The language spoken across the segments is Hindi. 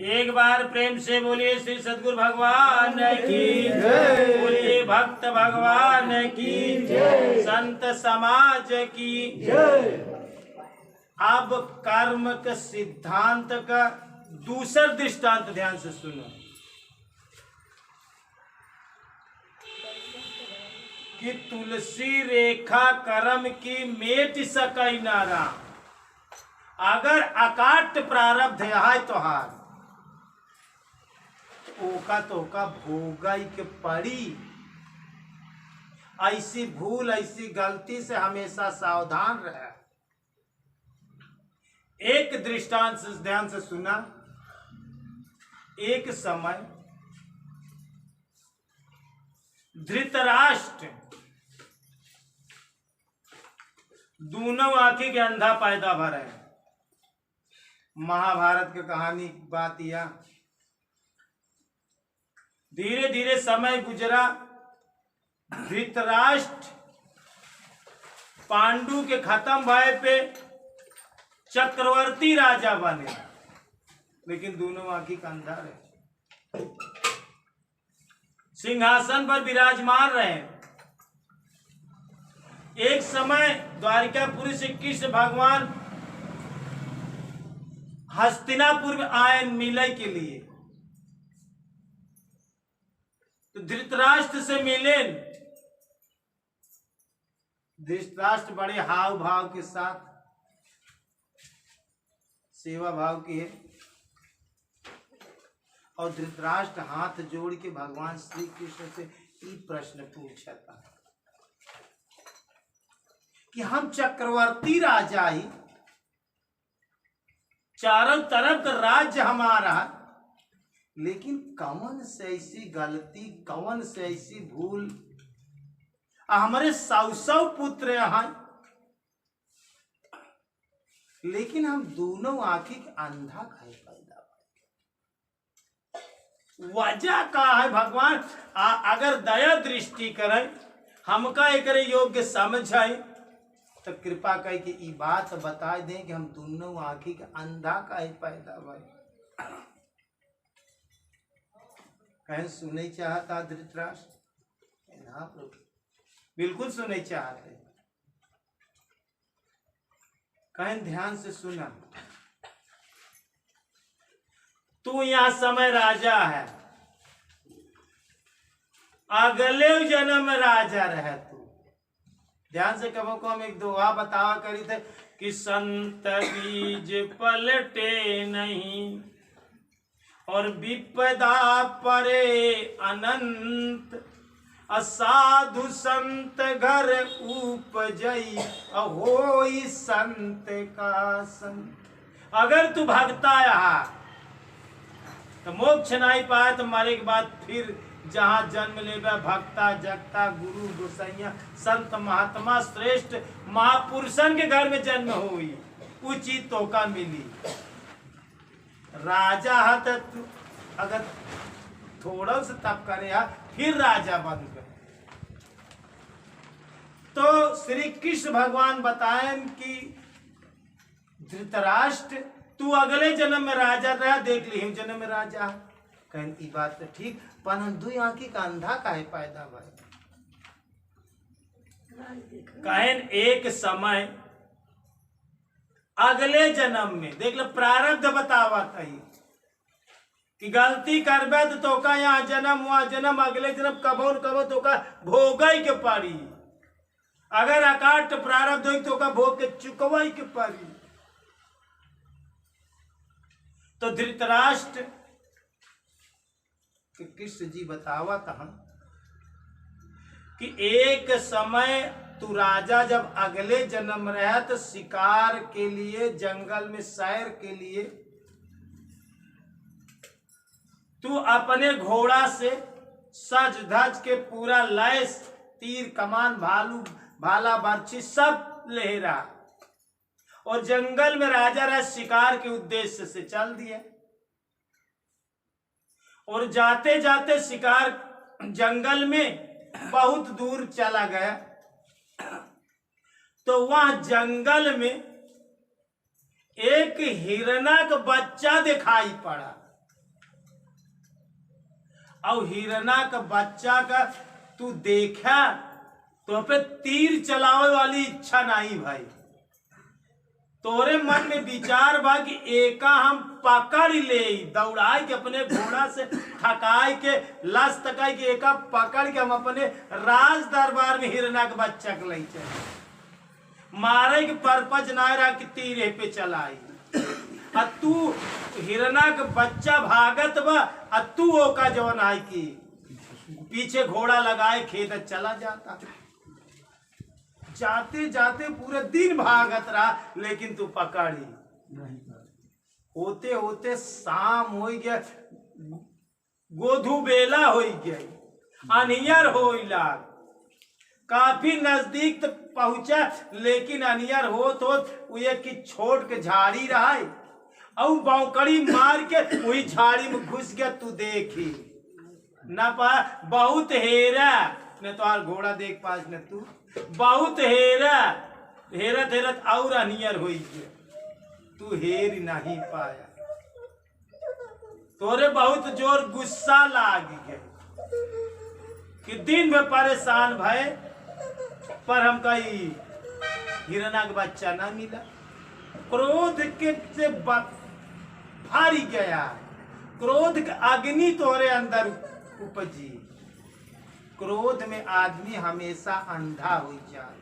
एक बार प्रेम से बोलिए श्री सद्गुरु भगवान की जय, बोलिए भक्त भगवान की जय, संत समाज की जय। अब कर्म के सिद्धांत का दूसरा दृष्टांत ध्यान से सुनो कि तुलसी रेखा कर्म की मेट सकई नारा। अगर अकाट प्रारब्ध है तोहार ओका तोका भोगाई के पड़ी। ऐसी भूल ऐसी गलती से हमेशा सावधान रहे। एक दृष्टांत से ध्यान से सुना। एक समय धृतराष्ट्र दोनों आंखें के अंधा पैदा भर है। महाभारत की कहानी बात यह, धीरे धीरे समय गुजरा। धृतराष्ट्र पांडु के खत्म भय पे चक्रवर्ती राजा बने, लेकिन दोनों आंखी का अंधा रहे। सिंहासन पर विराजमान रहे। एक समय द्वारिकापुरी से कृष्ण भगवान हस्तिनापुर में आए मिले के लिए, तो धृतराष्ट्र से मिले। धृतराष्ट्र बड़े हाव भाव के साथ सेवा भाव की है, और धृतराष्ट्र हाथ जोड़ के भगवान श्री कृष्ण से ये प्रश्न पूछा था कि हम चक्रवर्ती राजा ही, चारों तरफ का राज्य हमारा, लेकिन कौन से ऐसी गलती, कौन से ऐसी भूल, हमारे 100 पुत्र यहाँ, लेकिन हम दोनों आंखी अंधा खाए पैदा। वजह का है भगवान अगर दया दृष्टि करें, हमका एक योग्य समझाए, तो कृपा कह के ये बात बता दें कि हम दोनों आंखी का अंधा का ही पैदा भाई। कहीं सुने चाहता धृतराष्ट्र? ना प्रभु, बिल्कुल सुने चाहते। कहीं ध्यान से सुना। तू यहाँ समय राजा है, अगले जन्म में राजा रहे तू। ध्यान से कबो को हम एक दोहा बतावा करी थे कि संत बीज पलटे नहीं और विपदा परे अनंत, असाधु संत घर उपजई अहोई संत का संत। अगर तू भगता यहाँ तो मोक्ष नहीं पाए, तो मरे के बाद फिर जहाँ जन्म लेगा भक्ता जगता गुरु गोसैया संत महात्मा श्रेष्ठ महापुरुषन के घर में जन्म हुई, उचित तोका मिली। राजा है तो तू अगर थोड़ा सा तप करे फिर राजा बन गए। तो श्री कृष्ण भगवान बताएं कि धृतराष्ट्र तू अगले जन्म में राजा रहा, देख ली जन्म में राजा। कहें ई बात तो ठीक, पर हम दो आंखी का अंधा का है पैदा भाई। कहें एक समय अगले जन्म में देख लो, प्रारब्ध बतावा था कि गलती करबे तो का यहाँ जन्म हुआ जन्म, अगले जन्म कबो न कबो तो का भोगई के पड़ी। अगर अकाट प्रारब्ध हो तो का भोग के चुकवाई के पड़ी। तो धृतराष्ट्र कि कृष्ण जी बतावा था कि एक समय तू राजा जब अगले जन्म रहा तो शिकार के लिए जंगल में सैर के लिए तू अपने घोड़ा से सज धज के पूरा लैस, तीर कमान भालू भाला बर्छी सब लहरा, और जंगल में राजा रहा शिकार के उद्देश्य से चल दिया। और जाते जाते शिकार जंगल में बहुत दूर चला गया, तो वहां जंगल में एक हिरना का बच्चा दिखाई पड़ा। और हिरना का बच्चा का तू देखा तो पे तीर चलावे वाली इच्छा नहीं भाई। तोरे मन में विचार बा कि एका हम पकड़ ले, दौड़ाए के अपने घोड़ा से थकाए के लाश तकाए के एका पकड़ के हम अपने राज दरबार में हिरना के बच्चा के ले चले। मारे के परपज ना रहा कि तीरे पे चलाई। आ तू हिरना के बच्चा भागत बा, आ तू ओका जवन आई की पीछे घोड़ा लगाए खेत चला जाता। जाते जाते पूरे दिन भागत रहा, लेकिन तू पकड़ी नहीं। होते होते शाम हो गया, गोधु बेला हो गया, अनियर हो लाग, काफी नजदीक तक पहुंचा, लेकिन अनियर हो एक की छोट के झाड़ी रहा और बौकड़ी मार के वही झाड़ी में घुस गया। तू देखी न पा, बहुत हेरा न तो घोड़ा देख पास न तू, बहुत हेरा, हेरत हेरत और अनियर हो गया। तू हेर नहीं पाया, तोरे बहुत जोर गुस्सा लाग गया कि दिन में परेशान भय, पर हम कही हिरना का बच्चा ना मिला। क्रोध के से भारी गया, क्रोध का अग्नि तोरे अंदर उपजी। क्रोध में आदमी हमेशा अंधा हो जाए,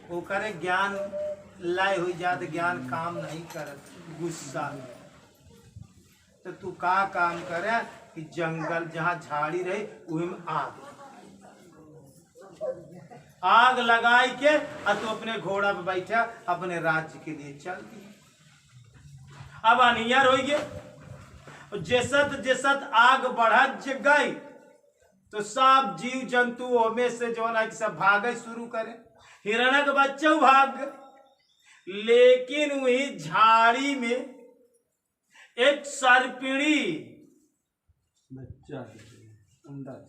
वो करे ज्ञान लाए हो जाते, ज्ञान काम नहीं करत गुस्सा में। तो तू का काम करे कि जंगल जहाँ झाड़ी रही वही में आग लगाई के और तू अपने घोड़ा पे बैठा अपने राज्य के लिए चल दिया। अब अनियर हो गए, जैसत जैसत आग बढ़त गई तो सब जीव जंतु में से जो ना सब भागे शुरू करे। हिरणा का बच्चा भाग गए, लेकिन वही झाड़ी में एक सर्पिणी बच्चा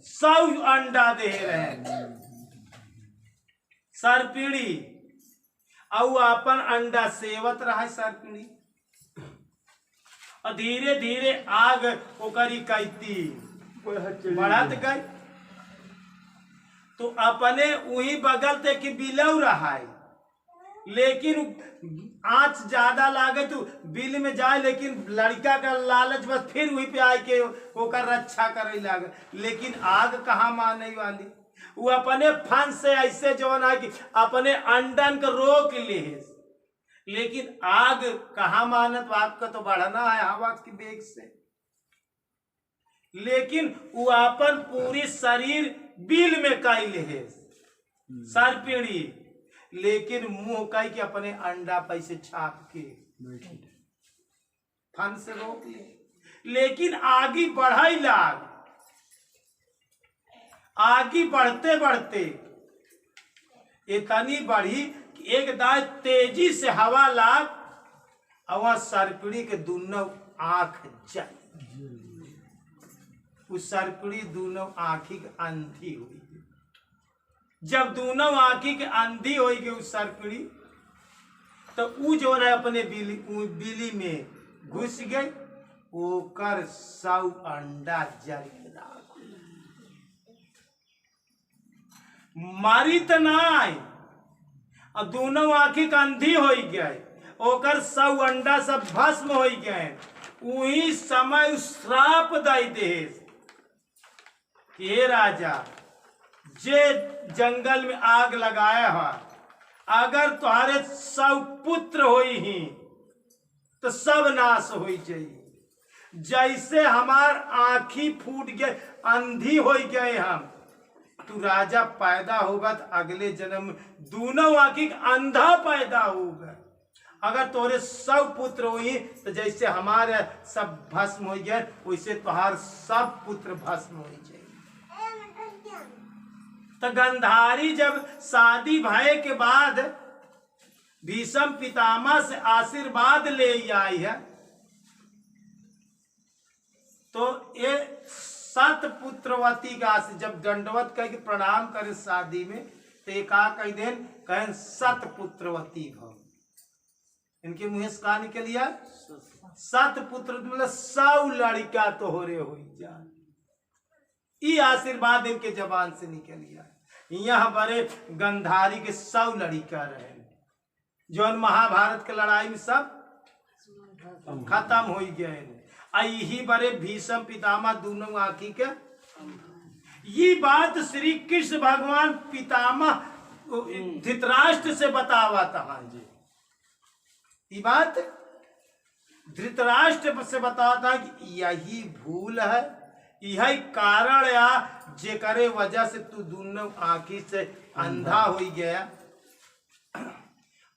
सब अंडा दे रहे। सर्पिणी और अपन अंडा सेवत रहा सर्पिणी, और धीरे धीरे आग ओकरी कैती बढ़त गई। तो अपने वही बगल ते कि बिलव रहा है, लेकिन आँच ज्यादा लागे तो बिल में जाए, लेकिन लड़का का लालच बस फिर वही पे आए के ओकर रक्षा करे लागे। लेकिन आग कहाँ माने वाली, वो अपने फन से ऐसे जो ना कि अपने अंडन को रोक ले, लेकिन आग कहाँ मानत, आग का तो बढ़ना है हवा की वेग से। लेकिन वो अपन पूरी शरीर बिल में कैले है सर्पिणी, लेकिन मुंह कई के अपने अंडा पैसे छाप के फन से रोक ले। लेकिन आगे बढ़ाई लाग, आगे बढ़ते बढ़ते इतनी बढ़ी कि एक दाए तेजी से हवा लाग और सर्पिणी के दोनों आंख जाए। उस सर्पिणी दोनों आंखी के अंधी हुई। जब दोनों आंखी के अंधी हो गई उस सर्पिणी, तो वो जो है अपने बिली में घुस गई, ओकर सब अंडा जल मारी तो नाई, और दोनों आंखी के अंधी हो गए, ओकर सब अंडा सब भस्म हो गए। वही समय श्राप दे दे, ये राजा जे जंगल में आग लगाया हुआ, अगर तुम्हारे सब पुत्र होई ही तो सब नाश हो जाइए। जैसे हमार आंखी फूट गए, अंधी हो गए हम, तू राजा पैदा होगा तो अगले जन्म दोनों आंखी अंधा पैदा होगा। अगर तोरे सब पुत्र हुई तो जैसे हमारे सब भस्म हो गए, वैसे तुम्हार सब पुत्र भस्म हो जाए। तो गंधारी जब शादी भय के बाद भीष्म पितामह से आशीर्वाद ले आई है, तो ये सत पुत्रवती का जब दंडवत कह के प्रणाम करे शादी में, तो एक कह देन कहें सत पुत्रवती भव। इनके मुँह से कहा निकलिया सत पुत्र मतलब 100 लड़का तोहरे हो जा। ई आशीर्वाद इनके जबान से निकल गया। यहाँ बड़े गंधारी के 100 लड़का रहे, जो महाभारत के लड़ाई में सब खत्म हो गए। यही बड़े भीष्म पितामह दोनों आखी के। ये बात श्री कृष्ण भगवान पितामह धृतराष्ट्र से बतावा था जी। ये बात धृतराष्ट्र से बतावा था कि यही भूल है, यही कारण या जेकरे वजह से तू दोनों आँखी से अंधा हो गया।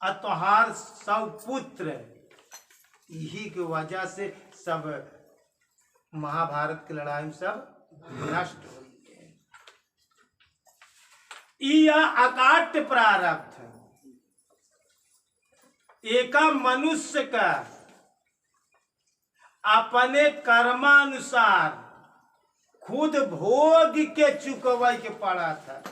और तुहार सब पुत्र यही की वजह से सब महाभारत की लड़ाई में सब नष्ट हो गए। यह अकाट्य प्रारब्ध एक मनुष्य का अपने कर्मानुसार खुद भोग के चुकवाई के पड़ा था।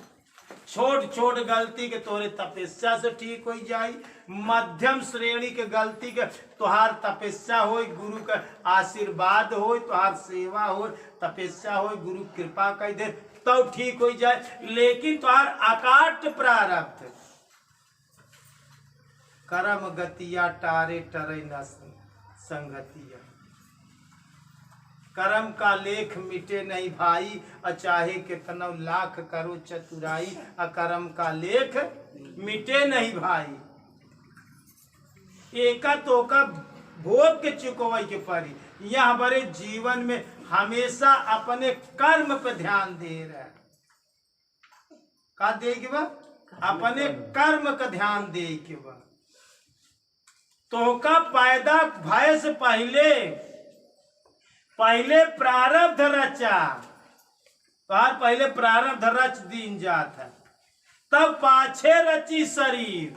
छोट छोट गलती के तोरे तपस्या से ठीक हो जाई, मध्यम श्रेणी के गलती के तोहार तपस्या हो, गुरु का आशीर्वाद हो, तोहार सेवा हो, तपस्या हो, गुरु कृपा कर दे तो ठीक हो जाए। लेकिन तोहार अकाट्य प्रारब्ध कर्म गतिया टारे टरे न संगतिया। कर्म का लेख मिटे नहीं भाई, चाहे कितना लाख करो चतुराई, अकर्म का लेख मिटे नहीं भाई। एका तो का भोग के चुकवाई के परी। यह हमारे जीवन में हमेशा अपने कर्म पे ध्यान दे रहा है। का दे के बा अपने कर्म का ध्यान दे के बा। तो का पैदा भय से पहले प्रारब्ध रचा, पहले प्रारब्ध रच दीन जात है, तब पाछे रची शरीर,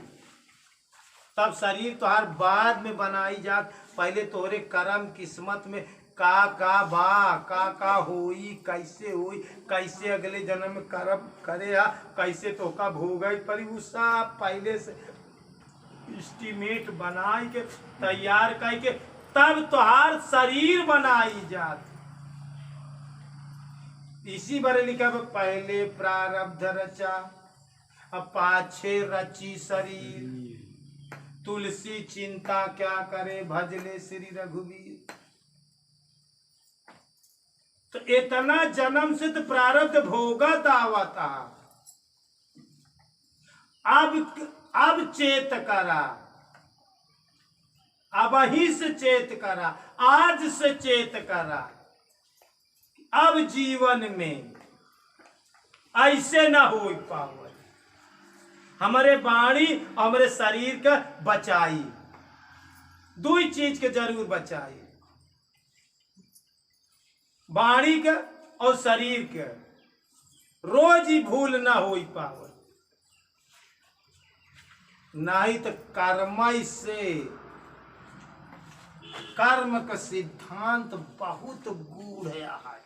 तब शरीर तुहार बाद में बनाई जात। पहले तोरे कर्म किस्मत में का होई, कैसे होई, कैसे अगले जन्म में कर्म करे, कैसे तो का भोगई परी, उ सब पहले से एस्टिमेट बनाई के तैयार करके तब तुहार शरीर बनाई जात। इसी बारे लिखा है पहले प्रारब्ध रचा अब पाछे रची शरीर, तुलसी चिंता क्या करे भजले श्री रघुवीर। तो इतना जन्म से तो प्रारब्ध भोगत आवता, अब चेत करा, अब ही से चेत करा, आज से चेत करा। अब जीवन में ऐसे ना हो पावे। हमारे वाणी हमारे शरीर का बचाई, दो ही चीज के जरूर बचाई, वाणी का और शरीर के। रोज ही भूल ना हो पावे, नहीं तो कर्म से कर्म का सिद्धांत बहुत गूढ़ है।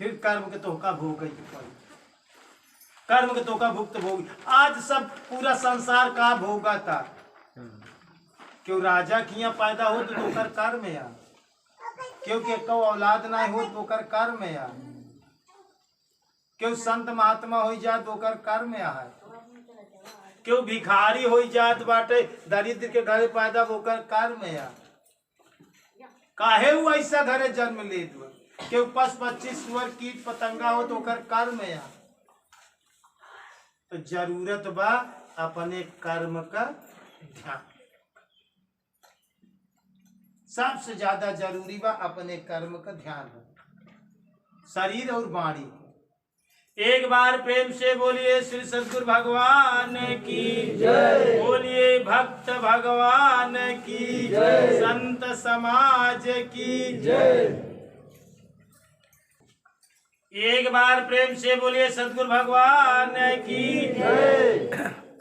फिर कर्म के तोहका भोग, कर्म के तोहका भुक्त भोग। आज सब पूरा संसार का भोगा था। क्यों राजा किया पैदा हो तो कर कर्म या, क्योंकि को औलाद ना हो तो कर कर्म या, क्यों संत महात्मा हो जाए तो कर कर्म या है, क्यों भिखारी हो जात बाटे दरिद्र के घरे पैदा होकर कर्म या, काहे हुआ ऐसा घरे जन्म ले दो, क्यों पस 25 सुअर कीट पतंगा हो तो कर कर्म या। तो जरूरत बा अपने कर्म का ध्यान, सबसे ज्यादा जरूरी बा अपने कर्म का ध्यान, शरीर और वाणी। एक बार प्रेम से बोलिए श्री सद्गुरु भगवान की जय, बोलिए भक्त भगवान की जय, संत समाज की जय। एक बार प्रेम से बोलिए सद्गुरु भगवान की जय।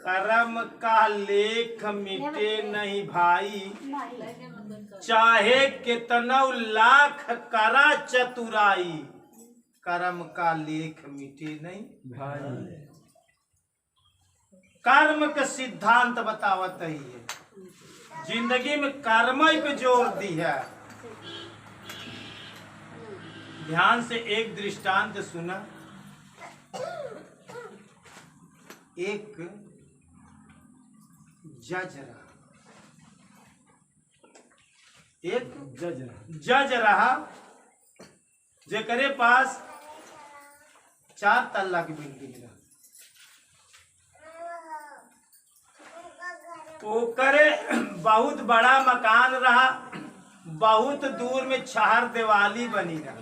कर्म का लेख मिटे नहीं भाई, चाहे कितना लाख करा चतुराई, कर्म का लेख मिटे नहीं भाई। कर्म का सिद्धांत बतावत ही है। जिंदगी में कर्म पे जोर दी है। ध्यान से एक दृष्टांत सुना। एक जज रहा, एक जज रहा जेकरे पास 4 तल्ला की बिल्डिंग रहा। ओकरे बहुत बड़ा मकान रहा, बहुत दूर में छहर दिवाली बनी रहा।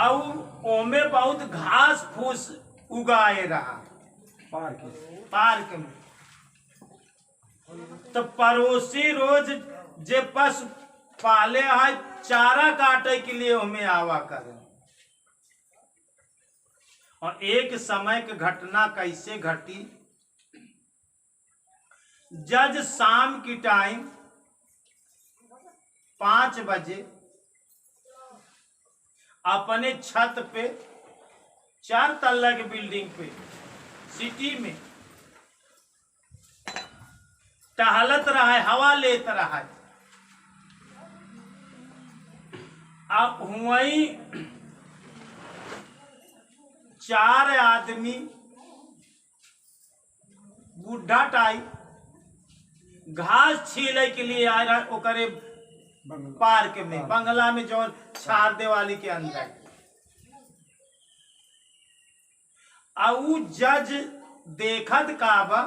और ओमे बहुत घास फूस उगाए रहा पार्क में। तो पड़ोसी रोज जे पशु पाले है चारा काटे के लिए ओमे आवा करे। और एक समय की घटना कैसे घटी, जज शाम की टाइम 5 बजे अपने छत पे 4 तल्ला की बिल्डिंग पे सिटी में टहलत रहा है, हवा लेत रहा है। अब वही 4 आदमी बूढ़ा टाइप घास छीले के लिए आ रहा ओकरे पार्क में, बंगला में जो छार दिवाली के अंदर। ऊ जज देखत काबा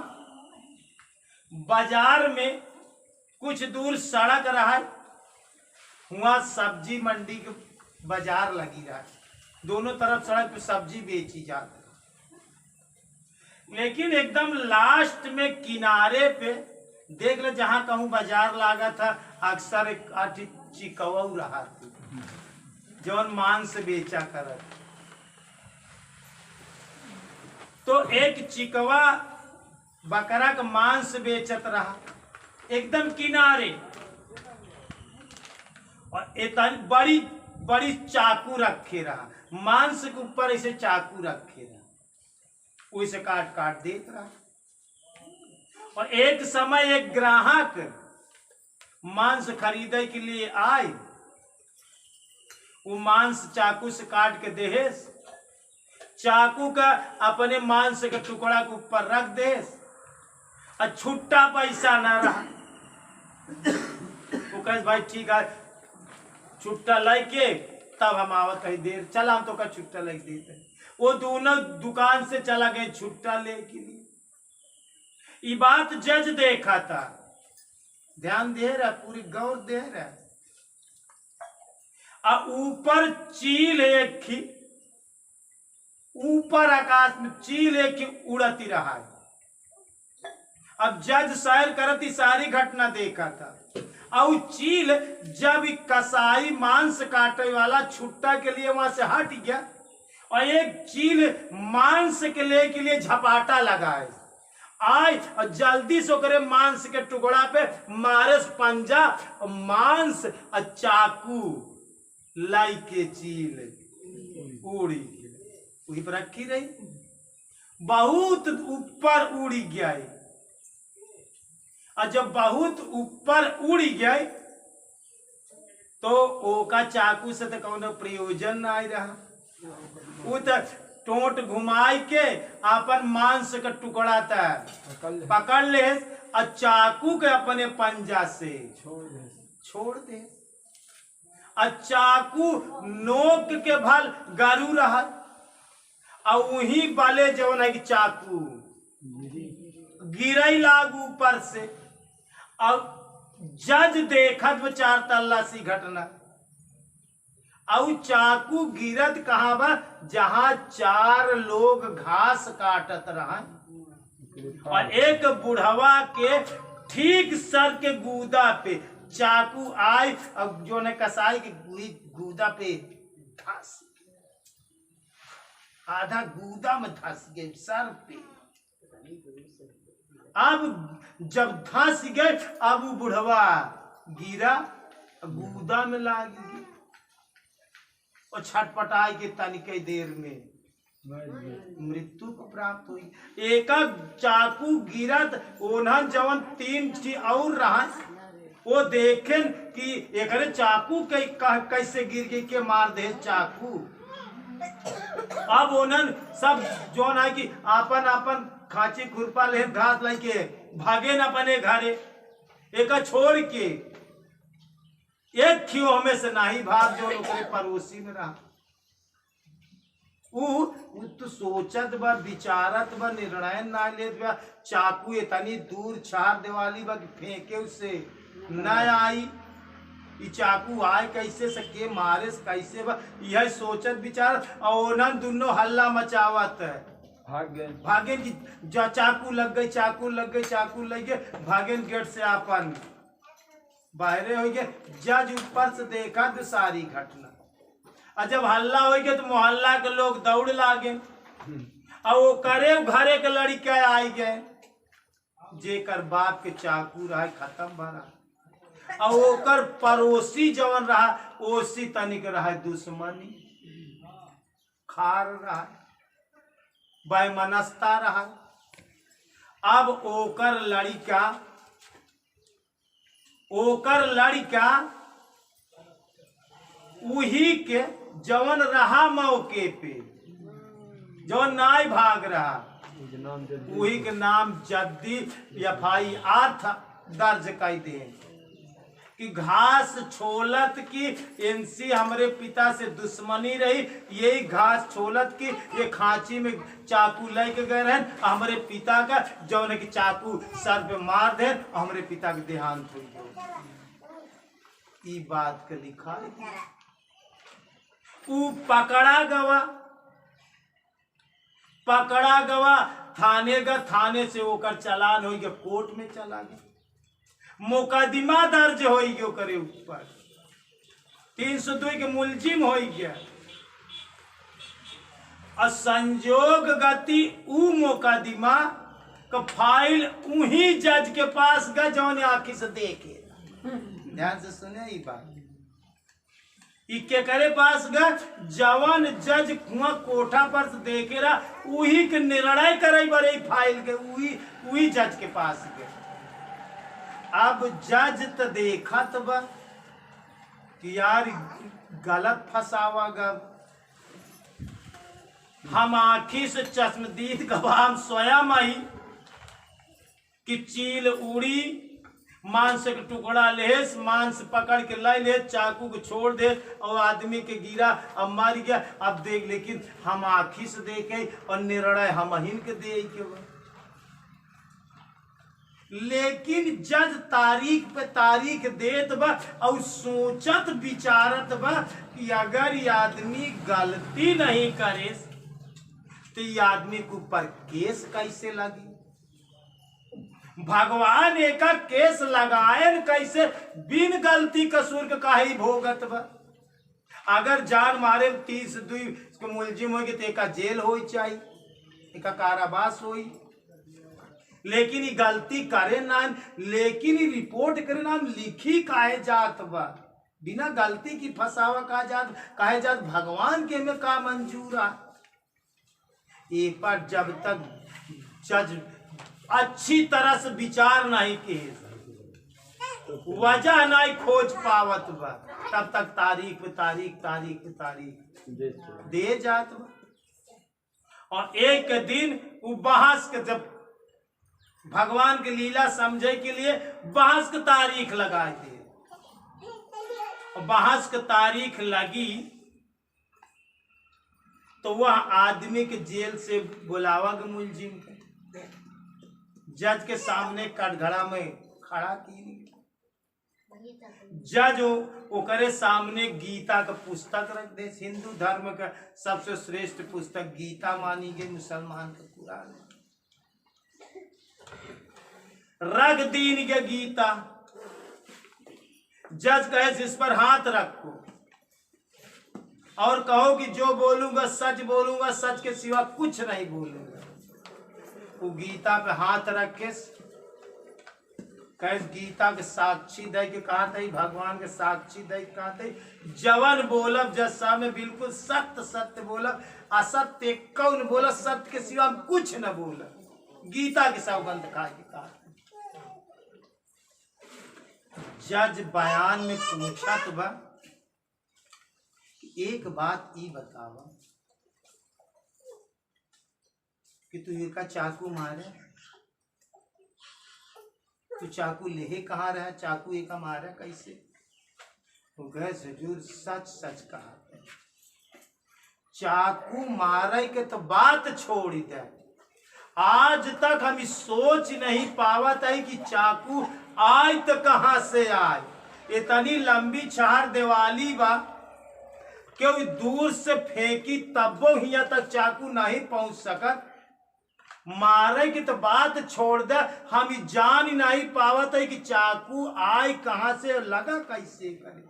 बाजार में कुछ दूर सड़क रहा है, वहां सब्जी मंडी के बाजार लगी रहा है, दोनों तरफ सड़क पे सब्जी बेची जाती। लेकिन एकदम लास्ट में किनारे पे देख ले जहां कहूं बाजार लागा था, अक्सर एक चिकवा रहा थी जौन मांस बेचा करत। तो एक चिकवा बकरा का मांस बेचत रहा एकदम किनारे, और इतनी बड़ी बड़ी चाकू रखे रहा, मांस के ऊपर ऐसे चाकू रखे रहा, उसे काट काट देत रहा। और एक समय एक ग्राहक मांस खरीदे के लिए आए, वो मांस चाकू से काट के देहेस, चाकू का अपने मांस के टुकड़ा के ऊपर रख देस, और छुट्टा पैसा ना रहा। वो कहे भाई ठीक है छुट्टा लेके तब हम आवत कहीं देर, चला हम तो का छुट्टा लेके देते। वो दोनों दुकान से चला गए छुट्टा ले के लिए। ये बात जज देखा था, ध्यान दे रहा, पूरी गौर दे रहा। और ऊपर चील एक ही, ऊपर आकाश में चील एक ही उड़ती रहा है। अब जज सैर करती सारी घटना देखा था। और चील जब कसाई मांस काटे वाला छुट्टा के लिए वहां से हट गया, और एक चील मांस के लिए झपाटा लगाए आए, और जल्दी से ओकरे मांस के टुकड़ा पे मारे पंजा, मांस और चाकू लाई के चील उड़ी वही पर रखी रही, बहुत ऊपर उड़ी गया। और जब बहुत ऊपर उड़ी गए तो ओका चाकू से तो कौन प्रयोजन ना आई रहा। वो तो टोट घुमाई के अपन मांस का टुकड़ा था पकड़ ले, और चाकू के अपने पंजा से छोड़ दे। और चाकू नोक के भल गारू रहा, और वही बाले जवन है कि चाकू गिरई लाग ऊपर से। और जज देखत वो 4 तल्ला सी घटना, और चाकू गिरत कहाँ बा, जहां 4 लोग घास काटत रहा, और एक बुढ़वा के ठीक सर के गूदा पे चाकू आए, और जो ने कसाई के गूदा पे धस, आधा गूदा में धस गए सर पे। अब जब धस गए, अब वो बुढ़वा गिरा, गूदा में लाग गई, और छटपटाई के तनिके देर में मृत्यु को प्राप्त हुई। एक चाकू गिरत ओनहन जवन 3 चीज और रहा वो देखें कि एकरे चाकू कैसे गिर गई के मार दे चाकू। अब ओनन सब जोन है कि आपन आपन खाची खुरपा ले घास लेके भागे न अपने घरे एक छोड़ के एक खियो हमें से नाही भाग जो ओकरे पड़ोसी में रहा। उ तो सोचत बा विचारत बा निर्णय ना लेत बा चाकू इतनी दूर छाड़ देवाली बा कि फेंके उसे न आई ई चाकू आए कैसे सके मारे कैसे बा यह सोचत विचार और ना दोनों हल्ला मचावत है भागे की चाकू लग गई चाकू लग गई चाकू लग गए भागे गेट से अपन बाहरे हो गए। जज ऊपर से देखा तो सारी घटना और जब हल्ला हो गया तो मोहल्ला के लोग दौड़ लागे और वो करे घरे के लड़का आई गए जेकर बाप के चाकू रहा खत्म भरा और ओकर पड़ोसी जवन रहा ओसी तनिक रहा दुश्मनी खार रहा बैमनस्ता रहा। अब ओकर लड़का उही के जवन रहा मौके पे जवन नाई भाग रहा वही के नाम जद्दी FIR दर्ज कर दे कि घास छोलत की इनसी हमरे पिता से दुश्मनी रही यही घास छोलत की ये खांची में चाकू लेके गए रहे हमरे पिता का जौन की चाकू सर पे मार दे हमरे पिता के देहांत हो गए। बात के लिखा उ पकड़ा गवा थाने से होकर चालान हो गया कोर्ट में चला गया मुकदमा दर्ज हो गया करे ऊपर 302 के मुलजिम हो गया और संजोग गति उ मुकदमा का फाइल उही जज के पास गया जौन आखिर से देखे ध्यान से सुने ये बात इके करे पास गए जवान जज कुआ कोठा पर से देखे रहा उही के निर्णय करे बड़े फाइल के उही जज के पास गए। अब जज तो देखा तो बा कि यार गलत फंसावा गा हम आखी से चश्मदीद गवाह स्वयं आई कि चील उड़ी मांस के टुकड़ा ले मांस पकड़ के लाई ले चाकू को छोड़ दे और आदमी के गिरा अब मर गया। अब देख लेकिन हम आखी से देखे और निर्णय हम हिन के दे के लेकिन जज तारीख पे तारीख देत बा और सोचत विचारत बा कि अगर ये आदमी गलती नहीं करे तो ये आदमी के ऊपर केस कैसे लगी भगवान एक केस लगाए कैसे बिन गलती कसूर के काहे भोगत बा। अगर जान मारे 32 के मुलजिम हो तो एक जेल हो चाहिए एक कारावास हो लेकिन ये गलती करे ना लेकिन ये रिपोर्ट करे ना लिखी काहे जात बा बिना गलती की फसावा काहे जात भगवान के में का मंजूरा। ये पर जब तक जज अच्छी तरह से विचार नहीं किए वजह नहीं खोज पावत बा तब तक तारीख पे तारीख दे जात बा। और एक दिन वो बहस के जब भगवान के लीला समझे के लिए बहस की तारीख लगाए थे और बहस की तारीख लगी तो वह आदमी के जेल से बुलावा गया मुलजिम के जज के सामने कटघड़ा में खड़ा की जज ओकरे सामने गीता का पुस्तक रख दे। हिंदू धर्म का सबसे श्रेष्ठ पुस्तक गीता मानी गई मुसलमान का कुरान रख दीन के गीता। जज कहे जिस पर हाथ रखो और कहो कि जो बोलूंगा सच के सिवा कुछ नहीं बोलूंगा। वो गीता पे हाथ रख के कहे गीता के साक्षी दे के कहा था, भगवान के साक्षी दे के कहा था, जवन बोलब जसा में बिल्कुल सत्य सत्य बोलब, असत्य कौन बोला, सत्य के सिवा कुछ न बोला। गीता के सौगंध खा के कहा। जज बयान में पूछा तो बा, एक बात ई बतावा कि तू ये का चाकू मारे, तू चाकू ले कहाँ रहा, चाकू एक मारा कैसे? तो गए हुजूर सच सच कहा, चाकू मारे के तो बात छोड़ दे, आज तक हम सोच नहीं पावत है कि चाकू आय तो कहाँ से आए। इतनी लंबी चार दिवाली बा, क्यों दूर से फेंकी तब यहाँ तक चाकू नहीं पहुंच सकत। मारे की तो बात छोड़ दे, हम जान नहीं पावत है कि चाकू आए कहाँ से, लगा कैसे करे।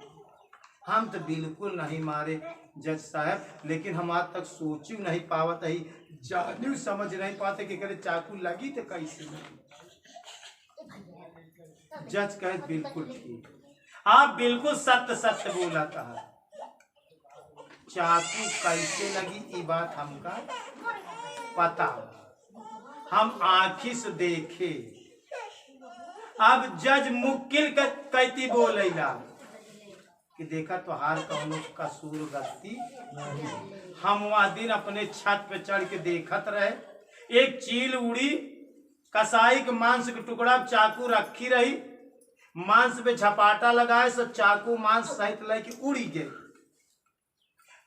हम तो बिल्कुल नहीं मारे जज साहब, लेकिन हम आज तक सोचू नहीं पावत है, जानू समझ नहीं पाते कि करे चाकू लगी तो कैसे लगी। जज कहे बिल्कुल ठीक, आप बिल्कुल सत्य सत्य बोला कहा। चाकू कैसे लगी ये बात हमका पता, हम आँखी से देखे। अब जज मुक्किल कहती बोलेला कि देखा तो हार कौनो कसूर गलती। हम वह दिन अपने छत पे चढ़ के देखत रहे, एक चील उड़ी, कसाई के मांस के टुकड़ा चाकू रखी रही, मांस पे झपाटा लगाए, सब चाकू मांस सहित लेके उड़ी गए।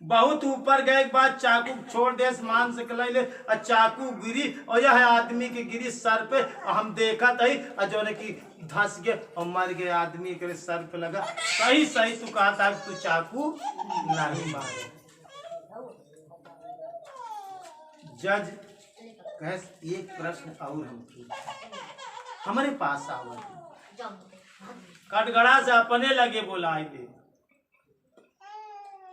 बहुत ऊपर गए के बाद चाकू छोड़ दे, मांस के ले और चाकू गिरी, और यह आदमी के गिरी सर पे, और हम देखा था जो ने की धंस गए और मर गए, आदमी के सर पे लगा। सही सही तू कहा था तू चाकू नहीं मारे। जज कहे एक प्रश्न और हम हमारे पास आवा, कटगड़ा से अपने लगे बोलाए ले,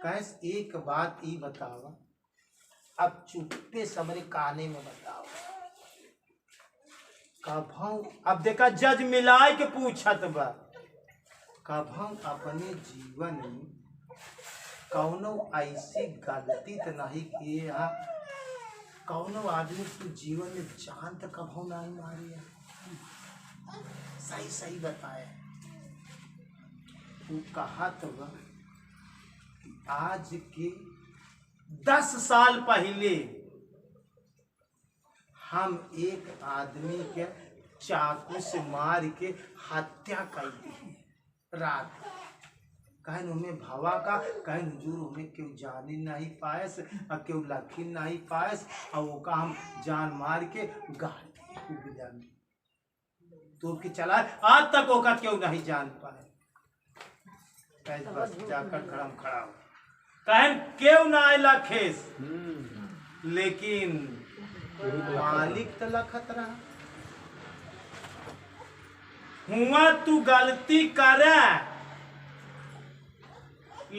कैस एक बात ही बतावा, अब चुप्पे समरे काने में बताओ। कभू अब देखा जज मिलाए के पूछत बा, कभू अपने जीवन में कौनो ऐसी गलती तो नहीं किए, कौनो आदमी तू जीवन में जान तो कभू नहीं मारी, सही सही बताए। तू कहा तो बा आज के 10 साल पहले हम एक आदमी के चाकू से मार के हत्या कर दी रात। कहन उमें भवा का, कहन हुजूर उमें क्यों जानी नहीं पायस और क्यों लखी नहीं पायस, और वो का हम जान मार के गाड़ी तो कि चला, आज तक वो का क्यों नहीं जान पाए। बस जाकर खड़ा हो, कहन क्यों ना आयला खेस, लेकिन मालिक तो लखत रहा। हुआ तू गलती करे,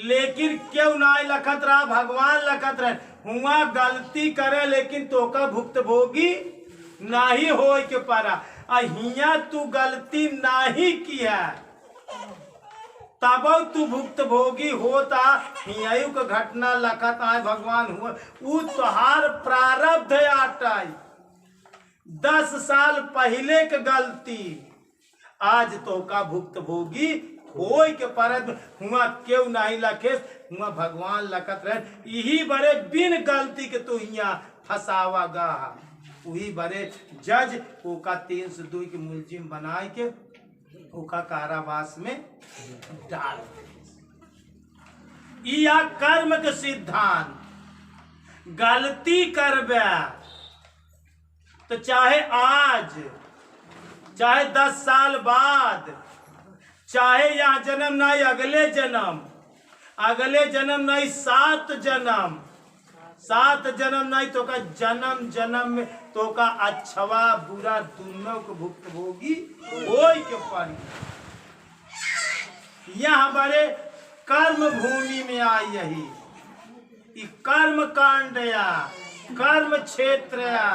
लेकिन क्यों ना लखत रहा, भगवान लखत रहे। हुआ गलती करे लेकिन तो का भुक्तभोगी नहीं हो के पारा। हिया तू गलती नहीं किया तब तू भुक्तभोगी होता, हियायु का घटना लखत आए भगवान हुआ, उ तोहार प्रारब्ध आटाई। 10 साल पहले के गलती आज तो का भुक्तभोगी होय के परद हुआ क्यों नहीं लखेस, हुआ भगवान लखत रहे। यही बड़े बिन गलती के तू यहाँ फसावा गा, वही बड़े जज ओका 302 के मुलजिम बनाए के ओका कारावास में डाल। या कर्म के सिद्धांत, गलती करबे तो चाहे आज, चाहे 10 साल बाद, चाहे यहाँ जन्म नहीं अगले जन्म नहीं 7 जन्म, 7 जन्म नहीं तो का जन्म जन्म में तो का अच्छवा बुरा दोनों को भुक्तभोगी होय के पड़ी। यह हमारे कर्म भूमि में आई, यही कर्म कांड या कर्म क्षेत्र या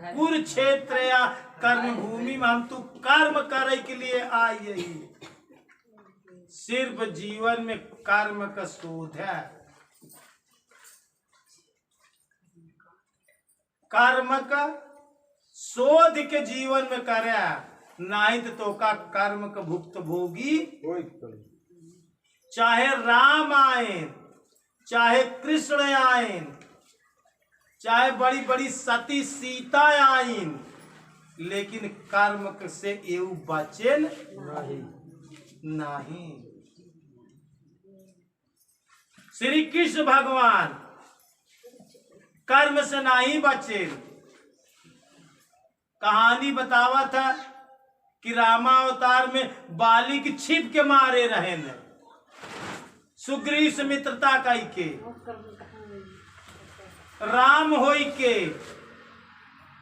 कुरुक्षेत्र या कर्म भूमि में हम तू कर्म करे के लिए आई। सिर्फ जीवन में कर्म का शोध है। कर्म का शोध के जीवन में करे, नहीं तो का कर्म का भुक्त भोगी। चाहे राम आए, चाहे कृष्ण आए, चाहे बड़ी बड़ी सती सीता आईन, लेकिन कर्म से एऊ बचे नहीं। श्री कृष्ण भगवान कर्म से नहीं बचे। कहानी बतावा था कि रामावतार में बाली की छिप के मारे रहे ने, सुग्रीव से मित्रता कई के, राम होई के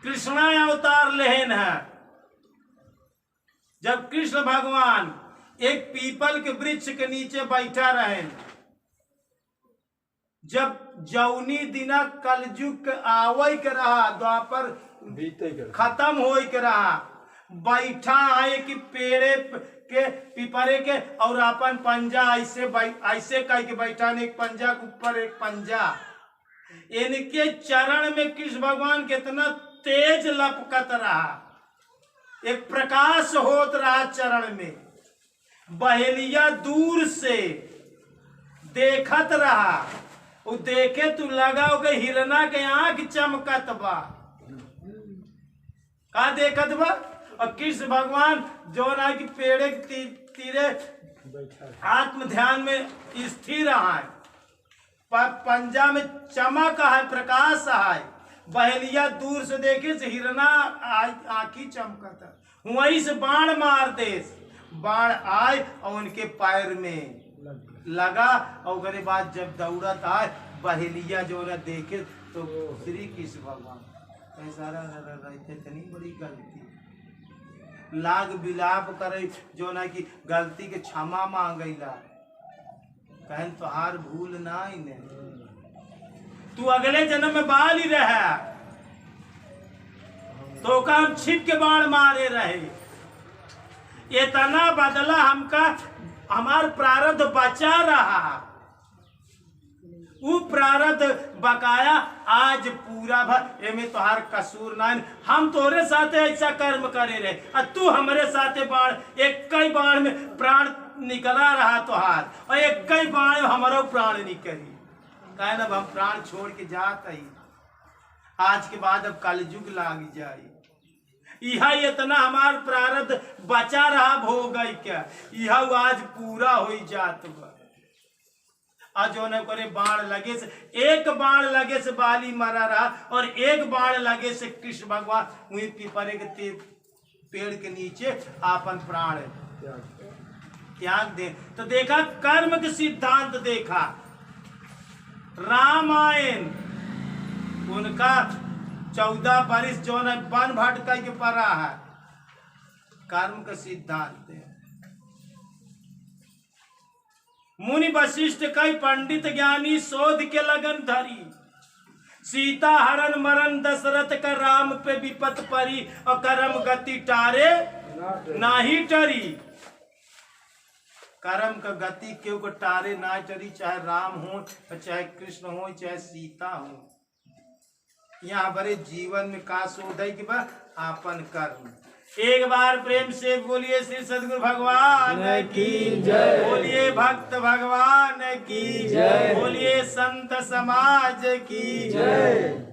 कृष्णा अवतार लेहन है। जब कृष्ण भगवान एक पीपल के वृक्ष के नीचे बैठा रहे, जब जौनी दिना कलयुग आवई के रहा, द्वापर खत्म हो के रहा, बैठा है कि पेड़े के पीपरे के और अपन पंजा ऐसे कह के बैठा, एक पंजा के ऊपर एक पंजा। इनके चरण में कृष्ण भगवान कितना तेज लपकत रहा, एक प्रकाश होत रहा चरण में। बहेलिया दूर से देखत रहा, वो देखे तू लगा के हिरना के आंख चमकत बा। का देखत बा? और कृष्ण भगवान जो ना कि पेड़े के तीरे आत्म ध्यान में स्थिर है, पंजा में चमक है, प्रकाश है। बहेलिया दूर से देखे से हिरना आंखी चमकता, वहीं से बाण मार दे, बाण आए और उनके पैर में लगा। और उसके बाद जब दौड़त आए, बहेलिया जो ना देखे तो श्री कृष्ण भगवान ऐसा रहते, इतनी बड़ी गलती लाग बिलाप करे, जो ना कि गलती के क्षमा मांगैला, कहन तोहार भूल ना ने, तू अगले जन्म में बाल ही रहा, तो का हम छिप के बाण मारे रहे। इतना बदला हमका, हमार प्रारब्ध बचा रहा, वो प्रारब्ध बकाया आज पूरा भर एमे तोहार कसूर ना। हम तोरे साथे ऐसा कर्म करे रहे, और तू हमारे साथे बाण, एक कई बाण में प्राण निकला रहा तोहार, और एक कई बाण में हमारो प्राण निकली। कहे ना हम प्राण छोड़ के जात ही, आज के बाद अब कलयुग लाग जाए। यह इतना हमार प्रारब्ध बचा रहा भोग क्या, यह आज पूरा हो जात बा। आज जो न करे बाण लगे से, एक बाण लगे से बाली मरा रहा, और एक बाण लगे से कृष्ण भगवान वही पीपरे के पेड़ के नीचे आपन प्राण त्याग दे। तो देखा कर्म के सिद्धांत, देखा रामायण उनका 14 बरिस जो न वन भटका के पड़ा है, कर्म का सिद्धांत है। मुनि वशिष्ठ कई पंडित ज्ञानी शोध के लगन धरी, सीता हरण मरण दशरथ का राम पे विपत परी, और कर्म गति टारे नाही टरी। कर्म का गति क्यों को टारे ना टरी, चाहे राम हो, चाहे कृष्ण हो, चाहे सीता हो। यहाँ बड़े जीवन में का शोध है कि बा आपन कर्म। एक बार प्रेम से बोलिए श्री सद्गुरु भगवान की जय, बोलिए भक्त भगवान की जय, बोलिए संत समाज की जय।